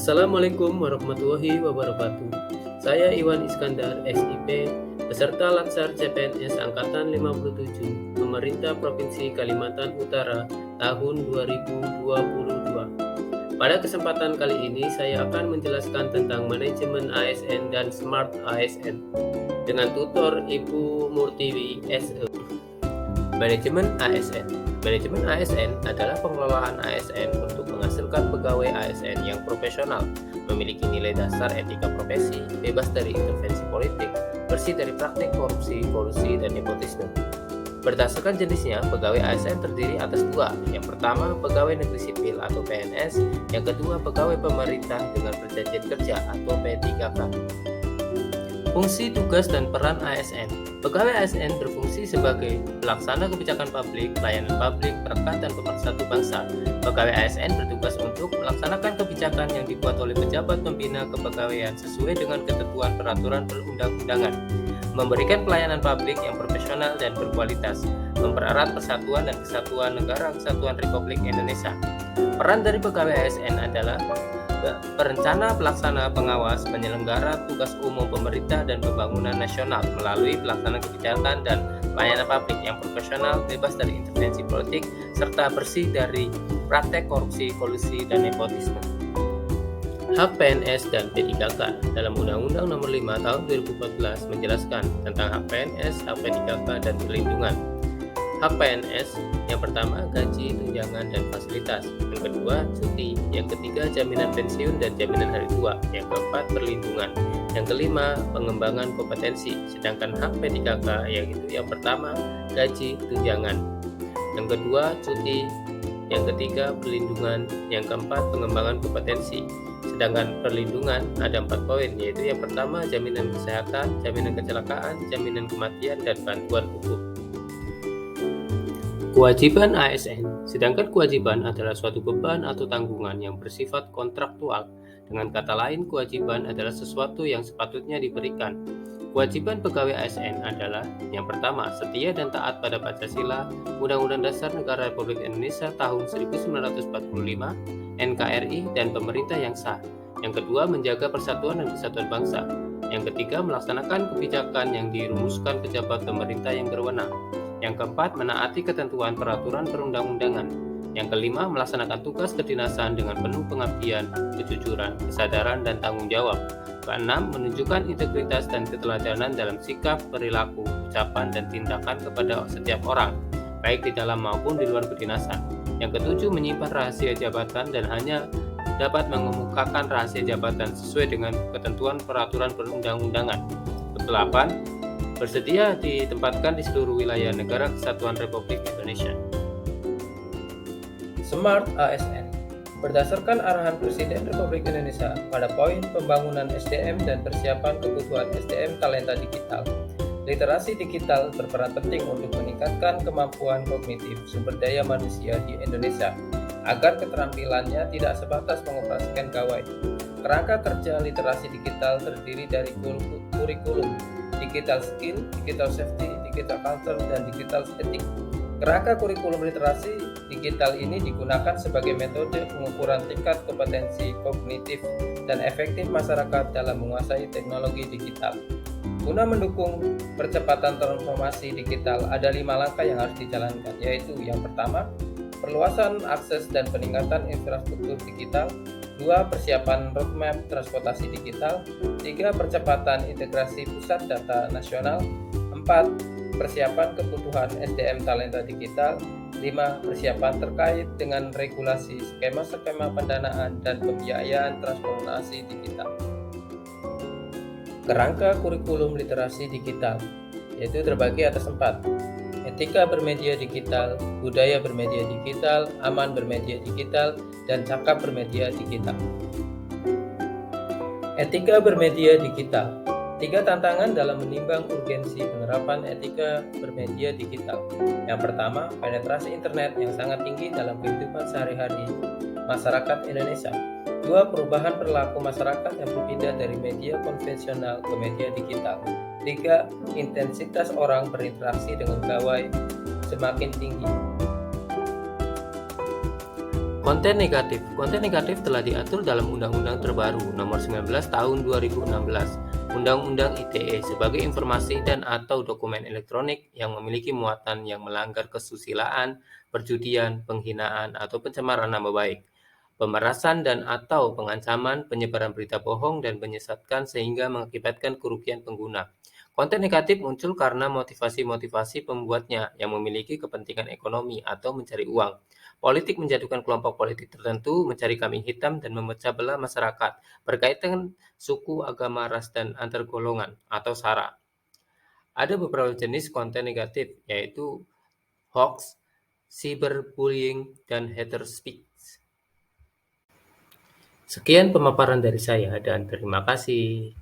Assalamualaikum warahmatullahi wabarakatuh. Saya Iwan Iskandar, SIP, peserta Latsar CPNS Angkatan 57, Pemerintah Provinsi Kalimantan Utara tahun 2022. Pada kesempatan kali ini saya akan menjelaskan tentang manajemen ASN dan Smart ASN dengan tutor Ibu Murtiwi SE. Manajemen ASN. Manajemen ASN adalah pengelolaan ASN untuk menghasilkan pegawai ASN yang profesional, memiliki nilai dasar etika profesi, bebas dari intervensi politik, bersih dari praktik korupsi, kolusi, dan nepotisme. Berdasarkan jenisnya, pegawai ASN terdiri atas dua. Yang pertama, pegawai negeri sipil atau PNS. Yang kedua, pegawai pemerintah dengan perjanjian kerja atau P3K. Fungsi, tugas, dan peran ASN. Pegawai ASN berfungsi sebagai pelaksana kebijakan publik, pelayanan publik, perekat, dan pemersatu bangsa. Pegawai ASN bertugas untuk melaksanakan kebijakan yang dibuat oleh pejabat pembina kepegawaian sesuai dengan ketentuan peraturan perundang-undangan, memberikan pelayanan publik yang profesional dan berkualitas, mempererat persatuan dan kesatuan negara kesatuan Republik Indonesia. Peran dari pegawai ASN adalah perencana, pelaksana, pengawas, penyelenggara tugas umum pemerintah dan pembangunan nasional melalui pelaksana kebijakan dan pelayanan publik yang profesional, bebas dari intervensi politik, serta bersih dari praktek korupsi, kolusi, dan nepotisme. Hak PNS dan P3K dalam Undang-Undang Nomor 5 Tahun 2014 menjelaskan tentang hak PNS, hak P3K, dan perlindungan. Hak PNS, yang pertama gaji, tunjangan, dan fasilitas. Yang kedua cuti. Yang ketiga jaminan pensiun dan jaminan hari tua. Yang keempat perlindungan. Yang kelima pengembangan kompetensi. Sedangkan hak P3K yaitu yang pertama gaji, tunjangan. Yang kedua cuti. Yang ketiga perlindungan. Yang keempat pengembangan kompetensi. Sedangkan perlindungan ada 4 poin, yaitu yang pertama jaminan kesehatan, jaminan kecelakaan, jaminan kematian, dan bantuan hukum. Kewajiban ASN. Sedangkan kewajiban adalah suatu beban atau tanggungan yang bersifat kontraktual. Dengan kata lain, kewajiban adalah sesuatu yang sepatutnya diberikan. Kewajiban pegawai ASN adalah yang pertama, setia dan taat pada Pancasila, Undang-Undang Dasar Negara Republik Indonesia tahun 1945, NKRI, dan pemerintah yang sah. Yang kedua, menjaga persatuan dan kesatuan bangsa. Yang ketiga, melaksanakan kebijakan yang dirumuskan pejabat pemerintah yang berwenang. Yang keempat, menaati ketentuan peraturan perundang-undangan. Yang kelima, melaksanakan tugas kedinasan dengan penuh pengabdian, kejujuran, kesadaran, dan tanggung jawab. Keenam, menunjukkan integritas dan keteladanan dalam sikap, perilaku, ucapan, dan tindakan kepada setiap orang, baik di dalam maupun di luar kedinasan. Yang ketujuh, menyimpan rahasia jabatan dan hanya dapat mengemukakan rahasia jabatan sesuai dengan ketentuan peraturan perundang-undangan. Kedelapan, bersedia ditempatkan di seluruh wilayah Negara Kesatuan Republik Indonesia. Smart ASN. Berdasarkan arahan Presiden Republik Indonesia pada poin pembangunan SDM dan persiapan kebutuhan SDM talenta digital, literasi digital berperan penting untuk meningkatkan kemampuan kognitif sumber daya manusia di Indonesia agar keterampilannya tidak sebatas mengoperasikan gawai. Kerangka kerja literasi digital terdiri dari kurikulum, digital skill, digital safety, digital culture, dan digital etik. Kerangka kurikulum literasi digital ini digunakan sebagai metode pengukuran tingkat kompetensi kognitif dan efektif masyarakat dalam menguasai teknologi digital. Guna mendukung percepatan transformasi digital, ada 5 langkah yang harus dijalankan, yaitu yang pertama, perluasan akses dan peningkatan infrastruktur digital. 2. Persiapan roadmap transportasi digital. 3. Percepatan integrasi pusat data nasional. 4. Persiapan kebutuhan SDM talenta digital. 5. Persiapan terkait dengan regulasi skema-skema pendanaan dan pembiayaan transformasi digital. Kerangka kurikulum literasi digital yaitu terbagi atas 4. Etika bermedia digital, budaya bermedia digital, aman bermedia digital, dan cakap bermedia digital. Etika bermedia digital. 3 tantangan dalam menimbang urgensi penerapan etika bermedia digital. Yang pertama, penetrasi internet yang sangat tinggi dalam kehidupan sehari-hari masyarakat Indonesia. 2. Perubahan perilaku masyarakat yang berpindah dari media konvensional ke media digital. 3. Intensitas orang berinteraksi dengan gawai semakin tinggi. Konten negatif. Konten negatif telah diatur dalam Undang-Undang Terbaru Nomor 19 Tahun 2016, Undang-Undang ITE sebagai informasi dan atau dokumen elektronik yang memiliki muatan yang melanggar kesusilaan, perjudian, penghinaan, atau pencemaran nama baik, pemerasan dan atau pengancaman, penyebaran berita bohong dan menyesatkan sehingga mengakibatkan kerugian pengguna. Konten negatif muncul karena motivasi-motivasi pembuatnya yang memiliki kepentingan ekonomi atau mencari uang. Politik menjatuhkan kelompok politik tertentu, mencari kambing hitam, dan memecah belah masyarakat berkaitan suku, agama, ras, dan antar golongan atau SARA. Ada beberapa jenis konten negatif, yaitu hoax, cyberbullying, dan hater speech. Sekian pemaparan dari saya dan terima kasih.